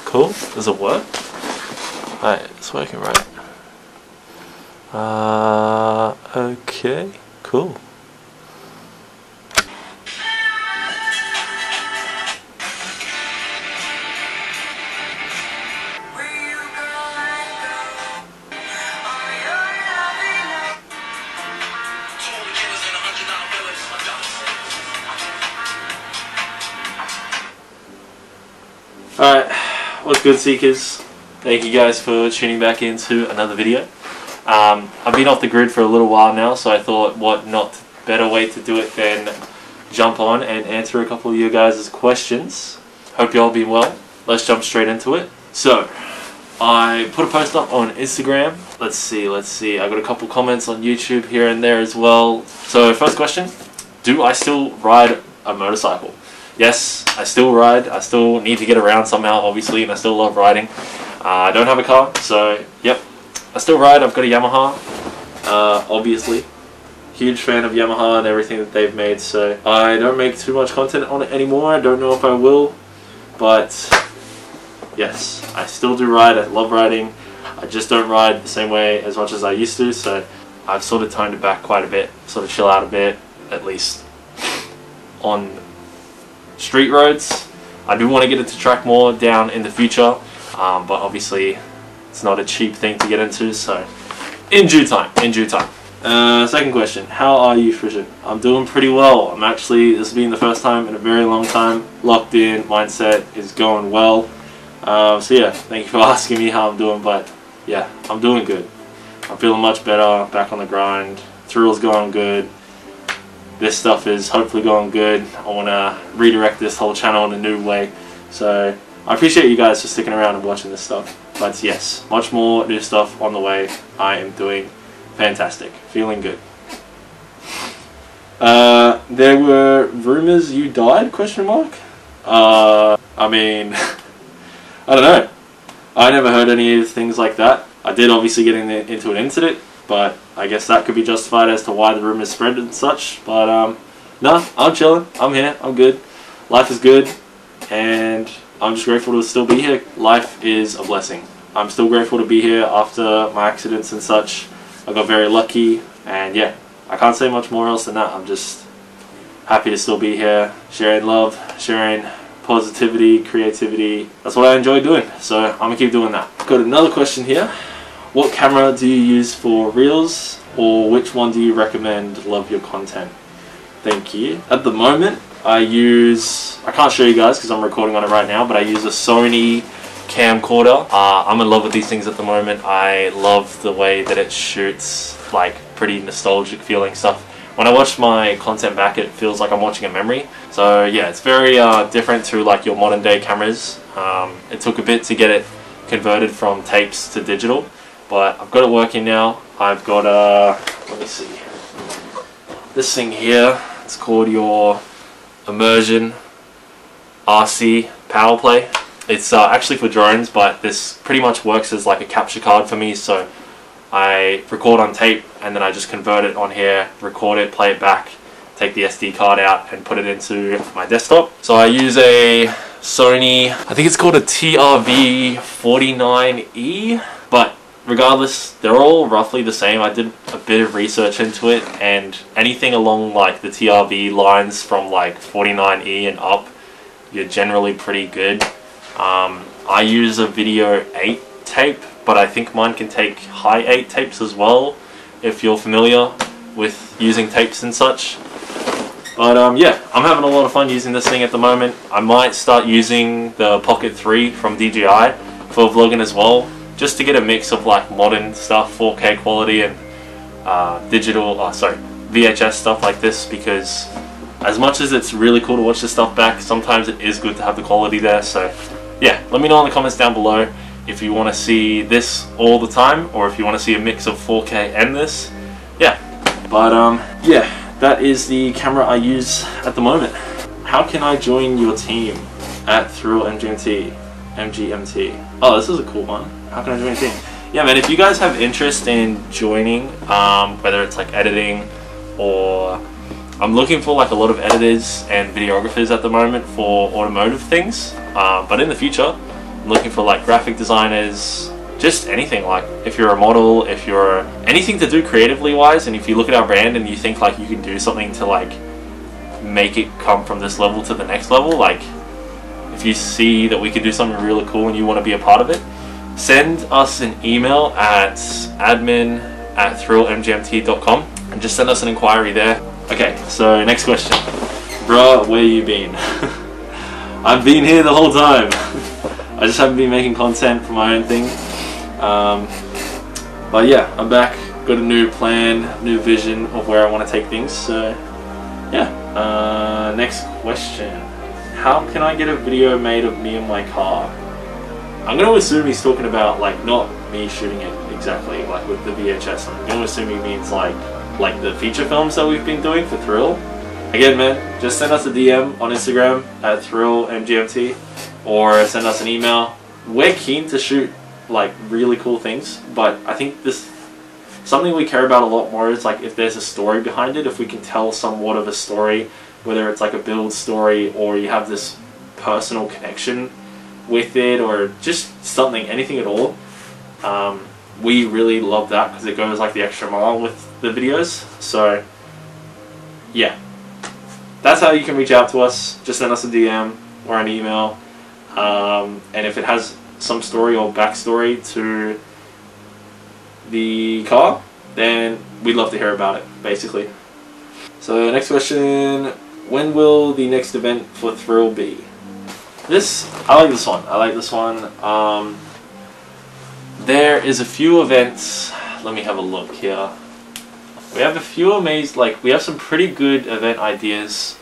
Cool. Does it work? Alright, it's working right. Okay, cool. Alright, what's good, Seekers? Thank you guys for tuning back into another video. I've been off the grid for a little while now, so I thought what not better way to do it than jump on and answer a couple of you guys' questions. Hope you all been well. Let's jump straight into it. So, I put a post up on Instagram. Let's see. I got a couple comments on YouTube here and there as well. So, first question, do I still ride a motorcycle? Yes, I still ride. I still need to get around somehow, obviously, and I still love riding. I don't have a car, so yep, I still ride. I've got a Yamaha, obviously. Huge fan of Yamaha and everything that they've made, so I don't make too much content on it anymore. I don't know if I will, but yes, I still do ride. I love riding. I just don't ride the same way as much as I used to, so I've sort of toned it back quite a bit, sort of chill out a bit, at least on street roads. I do want to get into track more down in the future, but obviously it's not a cheap thing to get into, so in due time. Second question, how are you, Frisson? I'm doing pretty well. This has been the first time in a very long time. Locked in, mindset is going well. So yeah, thank you for asking me how I'm doing, but yeah, I'm doing good. I'm feeling much better, back on the grind. Thrill's going good. This stuff is hopefully going good. I want to redirect this whole channel in a new way. So I appreciate you guys for sticking around and watching this stuff. But yes, much more new stuff on the way. I am doing fantastic. Feeling good. There were rumors you died? Question mark. I mean, I don't know. I never heard any things like that. I did obviously get into an incident, but I guess that could be justified as to why the rumors spread and such. But no, I'm chilling. I'm here. I'm good. Life is good, and I'm just grateful to still be here. Life is a blessing. I'm still grateful to be here after my accidents and such. I got very lucky, and yeah, I can't say much more else than that. I'm just happy to still be here, sharing love, sharing positivity, creativity. That's what I enjoy doing, so I'm gonna keep doing that. Got another question here. What camera do you use for reels, or which one do you recommend? Love your content. Thank you. At the moment, I can't show you guys because I'm recording on it right now, but I use a Sony camcorder. I'm in love with these things at the moment. I love the way that it shoots, like pretty nostalgic feeling stuff. When I watch my content back, it feels like I'm watching a memory. So yeah, it's very different to like your modern day cameras. It took a bit to get it converted from tapes to digital, but I've got it working now. I've got let me see, this thing here. It's called your Immersion RC Power Play. It's actually for drones, but this pretty much works as like a capture card for me. So I record on tape and then I just convert it on here, record it, play it back, take the SD card out and put it into my desktop. So I use a Sony, I think it's called a TRV-49E, but regardless, they're all roughly the same. I did a bit of research into it, and anything along like the TRV lines from like 49E and up, you're generally pretty good. I use a video 8 tape, but I think mine can take high 8 tapes as well, if you're familiar with using tapes and such. But yeah, I'm having a lot of fun using this thing at the moment. I might start using the Pocket 3 from DJI for vlogging as well, just to get a mix of like modern stuff, 4K quality, and VHS stuff like this, because as much as it's really cool to watch this stuff back, sometimes it is good to have the quality there. So yeah, let me know in the comments down below if you want to see this all the time, or if you want to see a mix of 4K and this. Yeah, but yeah, that is the camera I use at the moment. How can I join your team at THRILLMGMT? Oh, this is a cool one. How can I join your team? yeah, man, if you guys have interest in joining, whether it's like editing or I'm looking for like a lot of editors and videographers at the moment for automotive things, but in the future I'm looking for like graphic designers, just anything. Like if you're a model, if you're anything to do creatively wise, and if you look at our brand and you think like you can do something to like make it come from this level to the next level, like if you see that we can do something really cool and you want to be a part of it, send us an email at admin@THRILLMGMT.com and just send us an inquiry there. Okay, so next question. Bruh, where you been? I've been here the whole time. I just haven't been making content for my own thing. But yeah, I'm back. Got a new plan, new vision of where I want to take things. So yeah, next question. How can I get a video made of me in my car? I'm going to assume he's talking about like not me shooting it exactly like with the VHS. I'm going to assume he means like the feature films that we've been doing for Thrill. Again, man, just send us a DM on Instagram at THRILLMGMT or send us an email. We're keen to shoot like really cool things, but I think this something we care about a lot more is like if there's a story behind it, if we can tell somewhat of a story, whether it's like a build story or you have this personal connection with it or just something, anything at all. We really love that because it goes like the extra mile with the videos. So yeah, that's how you can reach out to us. Just send us a DM or an email, and if it has some story or backstory to the car, then we'd love to hear about it, basically. So next question, when will the next event for Thrill be? I like this one. I like this one. There is a few events. Let me have a look here. We have a few we have some pretty good event ideas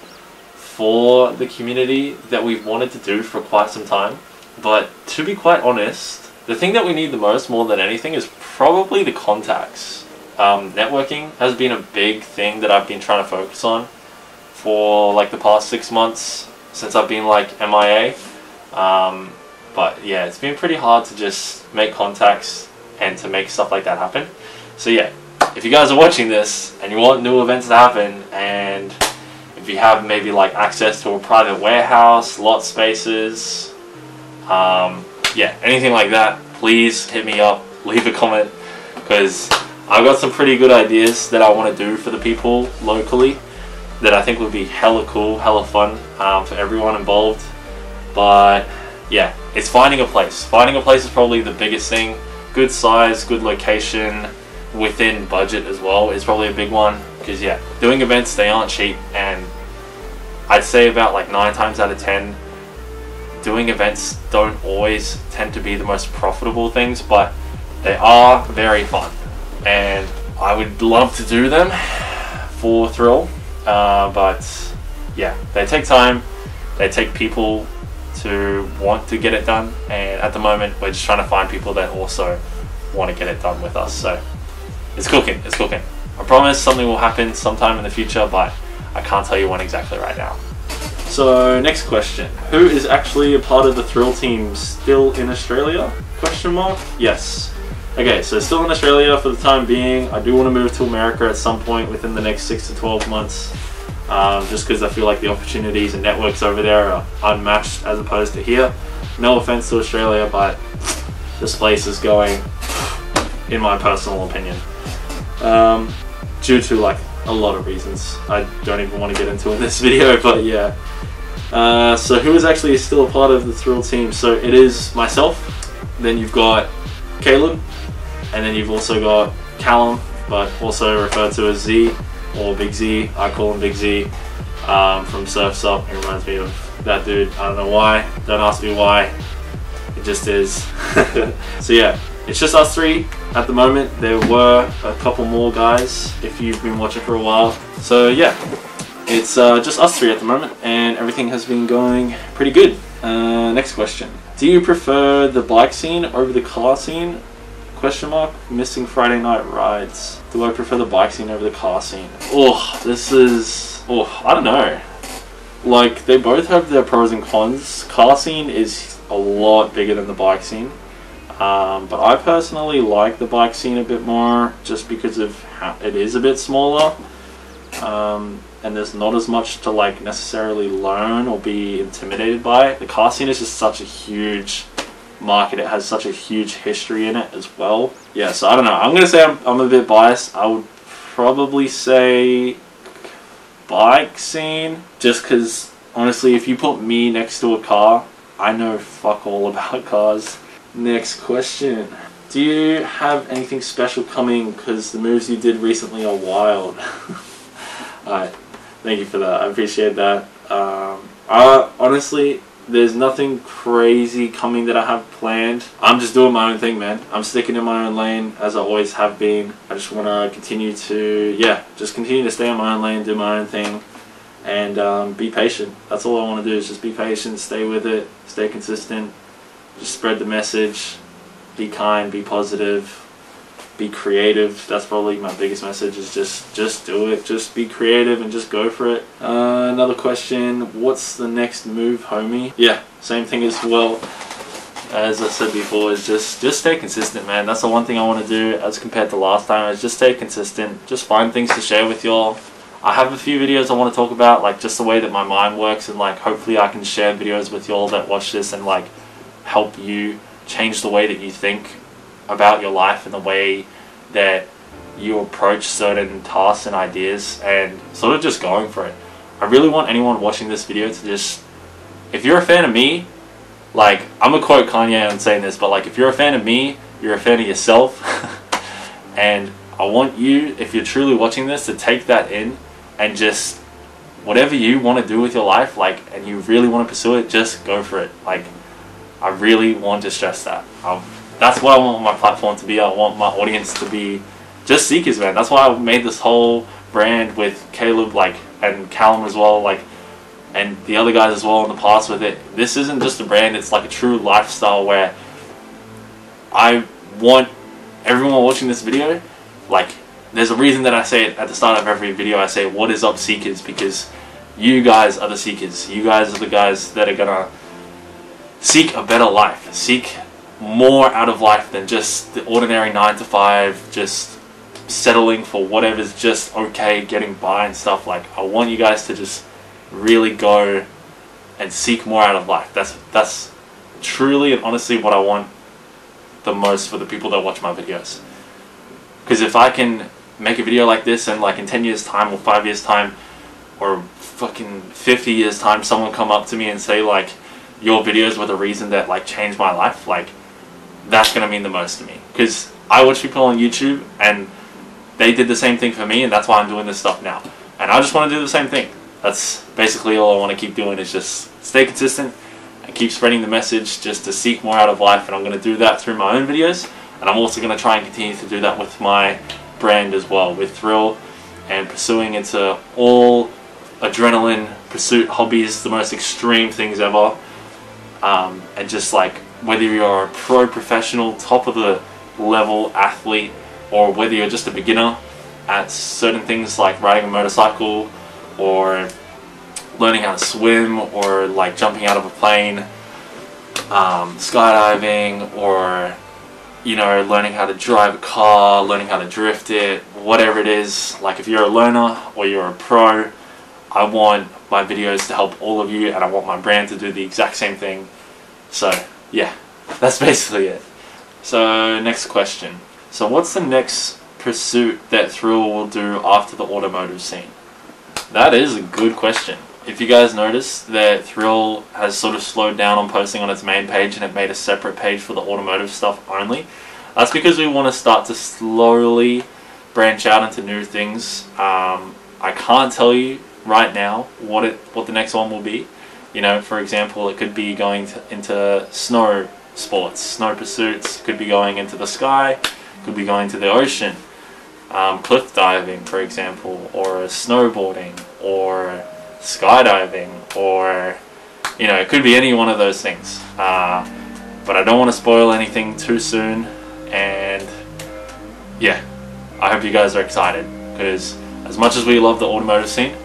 for the community that we've wanted to do for quite some time. But to be quite honest, the thing that we need the most, more than anything, is probably the contacts. Networking has been a big thing that I've been trying to focus on for like the past 6 months since I've been like MIA. But yeah, it's been pretty hard to just make contacts and to make stuff like that happen. So yeah, if you guys are watching this and you want new events to happen, and if you have maybe like access to a private warehouse, lot spaces, yeah, anything like that, please hit me up, leave a comment, because I've got some pretty good ideas that I want to do for the people locally that I think would be hella cool, hella fun for everyone involved. But yeah, it's finding a place. Finding a place is probably the biggest thing. Good size, good location, within budget as well is probably a big one. Because yeah, doing events, they aren't cheap, and I'd say about like 9 times out of 10, doing events don't always tend to be the most profitable things, but they are very fun. And I would love to do them for Thrill, but yeah, they take time, they take people to want to get it done, and at the moment we're just trying to find people that also want to get it done with us. So it's cooking, it's cooking. I promise something will happen sometime in the future, but I can't tell you when exactly right now. So next question, who is actually a part of the Thrill team still in Australia? Question mark? Yes. Okay, so still in Australia for the time being. I do want to move to America at some point within the next 6 to 12 months. Just because I feel like the opportunities and networks over there are unmatched as opposed to here. No offense to Australia, but this place is going, in my personal opinion, due to like a lot of reasons I don't even want to get into in this video, but yeah. So who is actually still a part of the Thrill team? So it is myself, then you've got Caleb, and then you've also got Callum, but also referred to as Z or Big Z. I call him Big Z, from Surf's Up. He reminds me of that dude. I don't know why. Don't ask me why. It just is. So yeah, it's just us three at the moment. There were a couple more guys if you've been watching for a while. So yeah, it's just us three at the moment, and everything has been going pretty good. Next question. Do you prefer the bike scene over the car scene? Question mark. Missing Friday night rides. Do I prefer the bike scene over the car scene? Oh, this is... oh, I don't know. Like, they both have their pros and cons. Car scene is a lot bigger than the bike scene. But I personally like the bike scene a bit more just because of how it is a bit smaller, and there's not as much to like necessarily learn or be intimidated by. The car scene is just such a huge market. It has such a huge history in it as well. Yeah, so I don't know. I'm gonna say I'm a bit biased. I would probably say bike scene, just because honestly, if you put me next to a car, I know fuck all about cars. Next question. Do you have anything special coming? Because the moves you did recently are wild. Alright, thank you for that. I appreciate that. Honestly, there's nothing crazy coming that I have planned. I'm just doing my own thing, man. I'm sticking in my own lane as I always have been. I just want to continue to, just continue to stay in my own lane, do my own thing, and be patient. That's all I want to do, is just be patient, stay with it, stay consistent, just spread the message, be kind, be positive, be creative. That's probably my biggest message, is just do it, just be creative and just go for it. Another question, what's the next move, homie? Yeah, same thing as well. As I said before, is just stay consistent, man. That's the one thing I want to do as compared to last time, is just stay consistent, just find things to share with y'all. I have a few videos I want to talk about, like just the way that my mind works, and like hopefully I can share videos with y'all that watch this and like help you change the way that you think about your life and the way that you approach certain tasks and ideas, and sort of just going for it. I really want anyone watching this video to just, if you're a fan of me, like, I'm gonna quote Kanye on saying this, but like, if you're a fan of me, you're a fan of yourself. And I want you, if you're truly watching this, to take that in and just, whatever you want to do with your life, like, and you really want to pursue it, just go for it. Like, I really want to stress that. That's what I want my platform to be. I want my audience to be just seekers, man. That's why I made this whole brand with Caleb, like, and Callum as well, like, and the other guys as well in the past with it. This isn't just a brand, it's like a true lifestyle where I want everyone watching this video, like, there's a reason that I say it at the start of every video. I say, what is up, seekers? Because you guys are the seekers. You guys are the guys that are gonna seek a better life, seek more out of life than just the ordinary 9 to 5, just settling for whatever's just okay, getting by and stuff. Like, I want you guys to just really go and seek more out of life. That's truly and honestly what I want the most for the people that watch my videos. Because if I can make a video like this and like in 10 years time or 5 years time or fucking 50 years time someone come up to me and say like, your videos were the reason that like changed my life, like, that's gonna mean the most to me. Because I watch people on YouTube and they did the same thing for me, and that's why I'm doing this stuff now. And I just want to do the same thing. That's basically all I want to keep doing, is just stay consistent and keep spreading the message, just to seek more out of life. And I'm going to do that through my own videos, and I'm also going to try and continue to do that with my brand as well, with Thrill, and pursuing into all adrenaline pursuit hobbies, the most extreme things ever. And just like, whether you're a pro, professional, top of the level athlete, or whether you're just a beginner at certain things like riding a motorcycle, or learning how to swim, or like jumping out of a plane, skydiving, or, you know, learning how to drive a car, learning how to drift it, whatever it is. Like, if you're a learner or you're a pro, I want my videos to help all of you, and I want my brand to do the exact same thing. So yeah, that's basically it. So next question. So what's the next pursuit that Thrill will do after the automotive scene? That is a good question. If you guys notice that Thrill has sort of slowed down on posting on its main page, and it made a separate page for the automotive stuff only, that's because we want to start to slowly branch out into new things. I can't tell you right now what the next one will be. You know, for example, it could be going into snow sports, snow pursuits, could be going into the sky, could be going to the ocean, cliff diving, for example, or snowboarding, or skydiving, or, you know, it could be any one of those things. But I don't want to spoil anything too soon, and yeah, I hope you guys are excited, because as much as we love the automotive scene,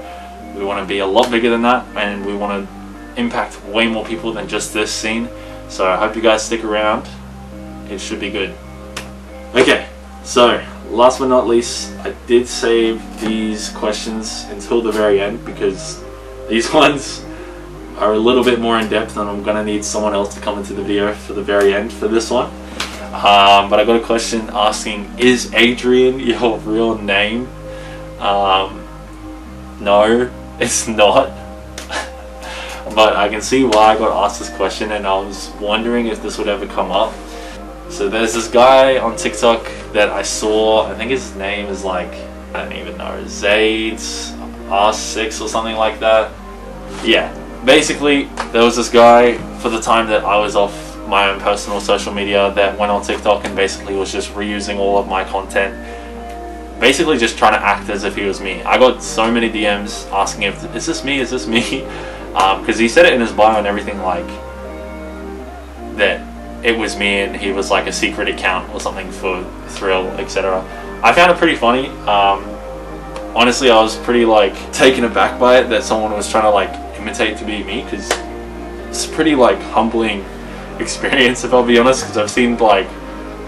we want to be a lot bigger than that, and we want to impact way more people than just this scene. So I hope you guys stick around, it should be good. Okay, so last but not least, I did save these questions until the very end because these ones are a little bit more in depth and I'm gonna need someone else to come into the video for the very end for this one. But I got a question asking, is Adrian your real name? No, it's not. But I can see why I got asked this question, and I was wondering if this would ever come up. So there's this guy on TikTok that I saw, I think his name is like, I don't even know, Zaid's R6 or something like that. Yeah, basically there was this guy for the time that I was off my own personal social media that went on TikTok and basically was just reusing all of my content, basically just trying to act as if he was me. I got so many DMs asking if, is this me, is this me? Because he said it in his bio and everything, like that it was me and he was like a secret account or something for Thrill, etc. I found it pretty funny. Honestly, I was pretty like taken aback by it that someone was trying to like imitate to be me, because it's a pretty like humbling experience, if I'll be honest, because I've seen like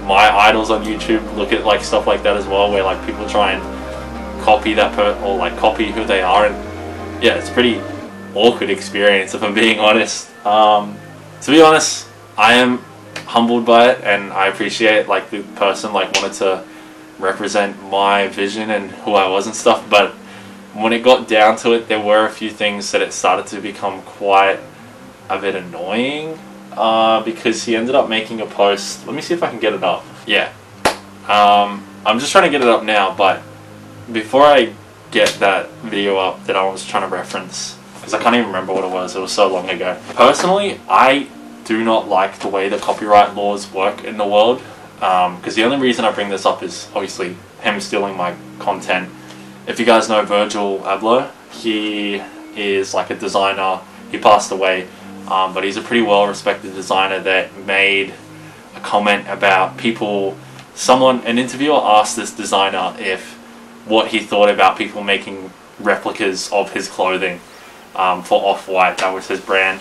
my idols on YouTube look at like stuff like that as well, where like people try and copy that or like copy who they are, and yeah, it's pretty awkward experience if I'm being honest. To be honest, I am humbled by it, and I appreciate like the person like wanted to represent my vision and who I was and stuff, but when it got down to it, there were a few things that it started to become quite a bit annoying, because he ended up making a post. Let me see if I can get it up. Yeah, I'm just trying to get it up now, but before I get that video up that I was trying to reference, because I can't even remember what it was so long ago. Personally, I do not like the way the copyright laws work in the world, because the only reason I bring this up is obviously him stealing my content. If you guys know Virgil Abloh, he is like a designer. He passed away, but he's a pretty well respected designer that made a comment about people. An interviewer asked this designer if what he thought about people making replicas of his clothing for Off-White, that was his brand,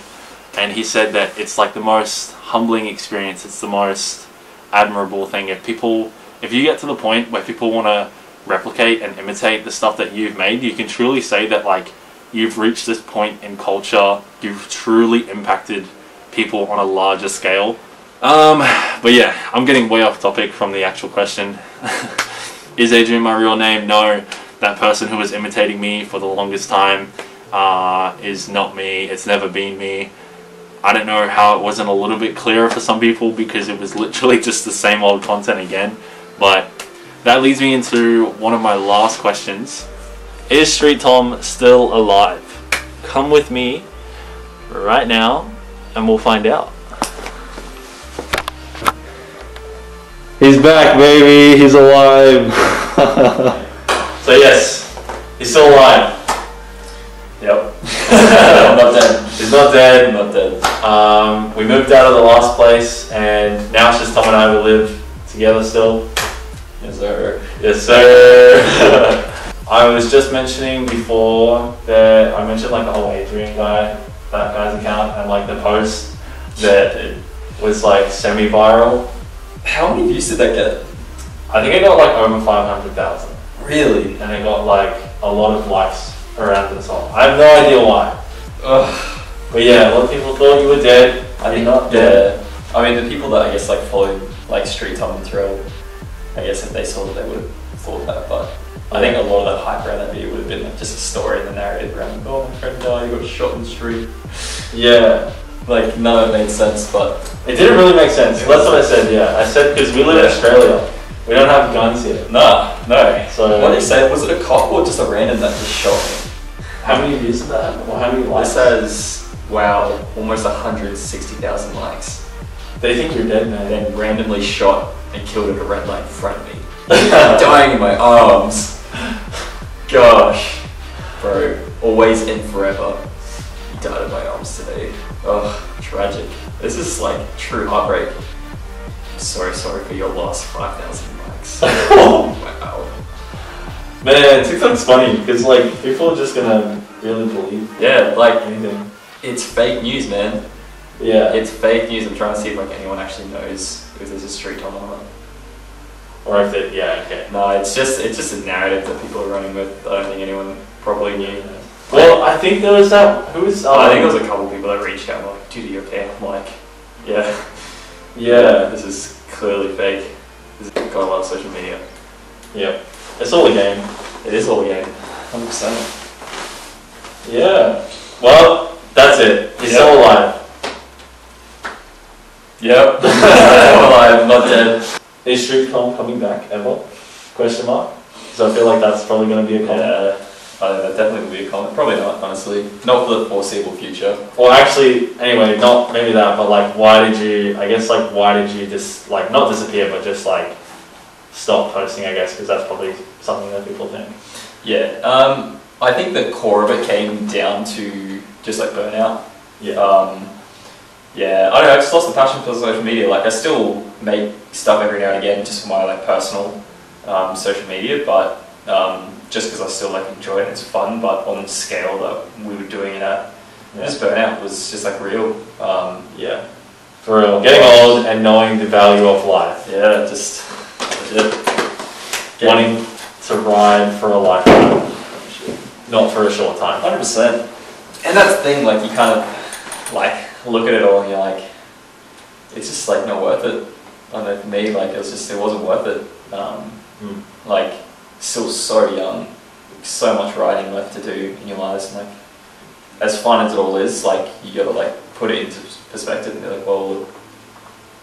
and he said that it's like the most humbling experience, it's the most admirable thing. If you get to the point where people want to replicate and imitate the stuff that you've made, you can truly say that like you've reached this point in culture, you've truly impacted people on a larger scale. But yeah, I'm getting way off topic from the actual question. Is Adrian my real name? No. That person who was imitating me for the longest time is not me. It's never been me. I don't know how it wasn't a little bit clearer for some people, because it was literally just the same old content again. But that leads me into one of my last questions. Is StreetTom still alive? Come with me right now and we'll find out. He's back, baby. He's alive. So yes, he's still alive. Yep. I'm not dead. He's not dead. I'm not dead. We moved out of the last place, and now it's just Tom and I who live together still. Yes, sir. Yes, sir. I was just mentioning before that I mentioned like the whole Adrian guy, that guy's account, and like the post that it was like semi-viral. How many views did that get? I think it got like over 500,000. Really? And it got like a lot of likes around the top. I have no idea why. Ugh. But yeah, a lot of people thought you were dead. You're not dead. Yeah. I mean, the people that I guess like followed like StreetTom and Thrill, I guess if they saw that, they would have thought that. But I think a lot of that hype around that video would have been like just a story in the narrative around, oh, my friend died, he got shot in the street. Yeah. Like none of it made sense, but it didn't really make sense. That's what I said. Yeah, I said because we live in Australia, we don't have guns here. Nah, no. So what did you say? Was it a cop or just a random that just shot him? How many views did that have? Or how many likes? This has, wow, almost 160,000 likes. They think you're dead, man. Then randomly shot and killed at a red light in front of me. Dying in my arms. Gosh, bro, always and forever. You died in my arms today. Ugh, tragic. This is like true heartbreak. I'm so sorry for your loss. 5,000 likes. Wow. Man, TikTok's funny because like people are just gonna really believe. Yeah, like anything. It's fake news, man. Yeah. It's fake news. I'm trying to see if like anyone actually knows because there's a StreetTom on it. Or if it, yeah, okay. No, it's just a narrative that people are running with. I don't think anyone probably knew. Well, I think there was that. Who was? I think there was a couple of people that reached out like, "Dude, are you okay?" I'm like, "Yeah, Yeah. this is clearly fake. This is got a lot of social media." Yep. It's all a game. It is all a game, 100%. Yeah. Well, that's it. He's Yep. still alive. Yep. Still alive, not dead. Is StreetTom coming back ever? Question mark. So I feel like that's probably going to be a comment. Yeah, I don't know, that definitely will be a comment. Probably not, honestly. Not for the foreseeable future. Or actually, anyway, not maybe that, but like, why did you? I guess like, why did you just like not disappear, but just like stop posting? I guess because that's probably something that people think. Yeah, I think the core of it came down to just like burnout. Yeah. Yeah, I don't know, I just lost the passion for social media. Like I still make stuff every now and again just for my like personal social media, but just because I still like enjoy it, it's fun, but on the scale that we were doing it at, this burnout was just like real. Yeah. For real. Getting old and knowing the value of life. Yeah, just legit. Wanting to ride for a lifetime, not for a short time. 100%. And that's the thing, like you kind of like look at it all and you're like, it's just like not worth it. I don't know, for me, like it wasn't worth it. Like still so young, so much riding left to do in your lives, and like as fun as it all is, like you gotta like put it into perspective and be like, well, look,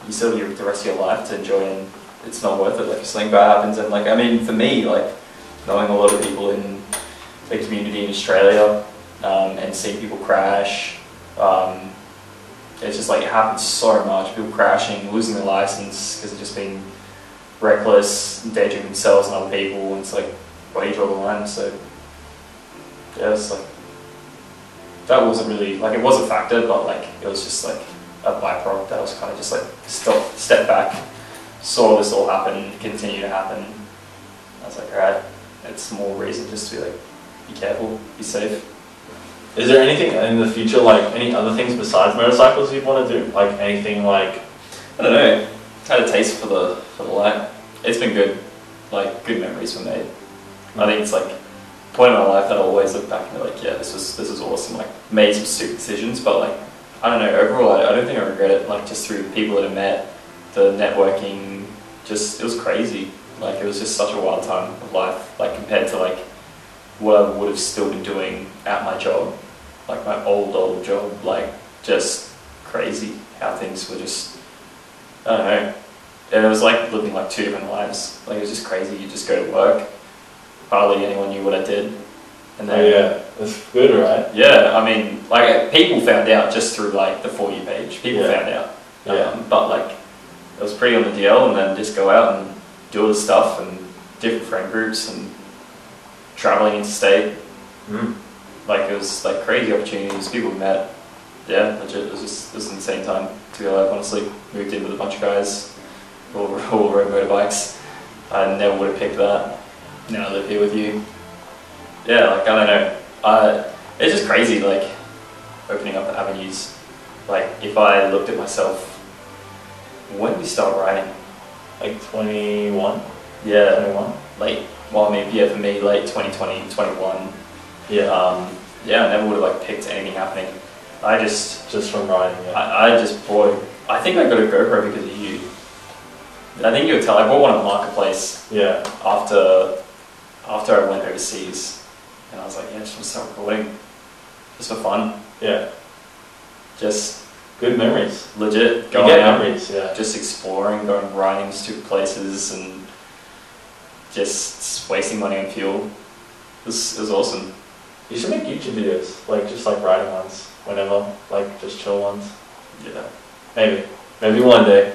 you still have the rest of your life to enjoy, and it's not worth it. Like if something bad happens, and like I mean, for me, like knowing a lot of people in the community in Australia and seeing people crash. It's just like it happens so much. People crashing, losing their license because they've just been reckless, endangering themselves and other people. And it's like, where do you draw the line? So yeah, it's like that wasn't really like it was a factor, but like it was just like a byproduct that was kind of just like step back, saw this all happen, continue to happen. I was like, alright, it's more reason just to be like, be careful, be safe. Is there anything in the future, like any other things besides motorcycles you'd want to do? Like anything like... I don't know, had a taste for the light. It's been good, like good memories were made. I think it's like a point in my life that I always look back and be like, yeah, this was awesome. Like made some stupid decisions, but like, I don't know, overall I don't think I regret it. Like just through the people that I met, the networking, just, it was crazy. Like it was just such a wild time of life, like compared to like what I would have still been doing at my job, like my old job, like just crazy how things were just, I don't know. And it was like living like two different lives. Like it was just crazy. You just go to work, hardly anyone knew what I did. And then, yeah, that's good, right? Yeah, I mean, like people found out just through like the For You page. People found out. But like it was pretty on the DL, and then just go out and do all this stuff and different friend groups and traveling interstate. Like it was like crazy opportunities, people we met. Yeah, legit, it was an insane time to be alive, honestly. Moved in with a bunch of guys, all rode motorbikes. I never would have picked that. Now I live here with you. Yeah, like I don't know. It's just crazy, like opening up avenues. Like if I looked at myself, when did we start riding? Like 21? Yeah. 21? Late. Well, I mean, yeah, for me, late 2020, 21. Yeah. Yeah, I never would have like picked anything happening. I just from riding. Yeah. I just bought. I think I got a GoPro because of you. I think you would tell. I bought one on Marketplace. Yeah. After I went overseas, and I was like, yeah, just want to start recording, just for fun. Yeah. Just good memories. Legit. Going out, memories. Yeah. Just exploring, going riding stupid places, and just wasting money on fuel. It was awesome. You should make YouTube videos, like just like riding ones, whenever, like just chill ones. Yeah. Maybe one day.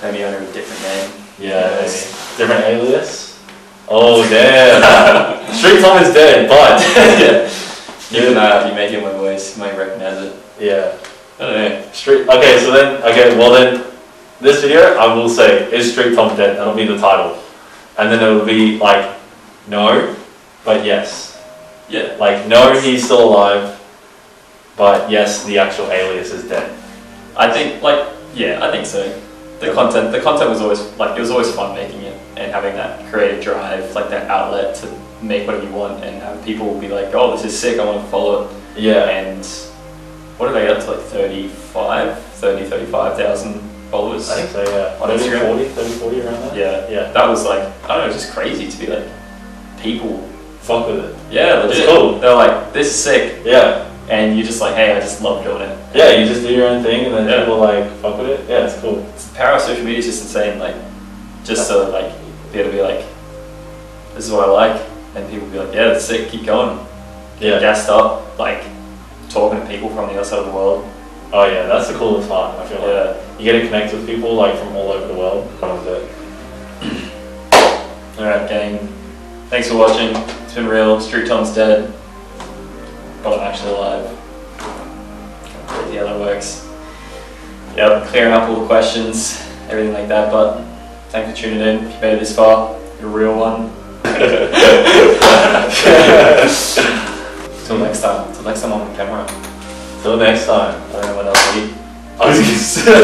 Maybe under a different name. Yeah, maybe. Different alias? Oh damn. StreetTom is dead, but yeah. Even if you make it my voice, you might recognize it. Yeah. I don't know. Well then, this video I will say, is StreetTom dead? That'll be the title. And then it'll be like, no, but yes. Yeah. Like, no, he's still alive, but yes, the actual alias is dead. I think, like, Yeah, I think so. The content was always like, it was always fun making it and having that creative drive, like that outlet to make whatever you want and have people be like, oh, this is sick, I want to follow it. Yeah. And what did I get up to, like 35,000 followers? I think so, yeah. On Instagram. 40 around that? Yeah. Yeah. That was like, I don't know, just crazy to be like, people fuck with it. Yeah, legit. It's cool. They're like, this is sick. Yeah. And you're just like, hey, I just love doing it. Yeah, you just do your own thing and then people like fuck with it. Yeah, it's cool. The power of social media is just insane. Like, just to like be able to be like, this is what I like, and people be like, yeah, that's sick, keep going. Yeah. Gassed up, like talking to people from the other side of the world. Oh yeah, that's the coolest part. I feel like you get to connect with people like from all over the world. That was it. Alright, gang. Thanks for watching. It's been real. StreetTom's dead, but I'm actually alive. Crazy how that works. Yep, clearing up all the questions, everything like that. But thanks for tuning in. If you made it this far, you're a real one. Till next time. Till next time on the camera. Till next time. I don't know what else to eat.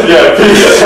Yeah, peace.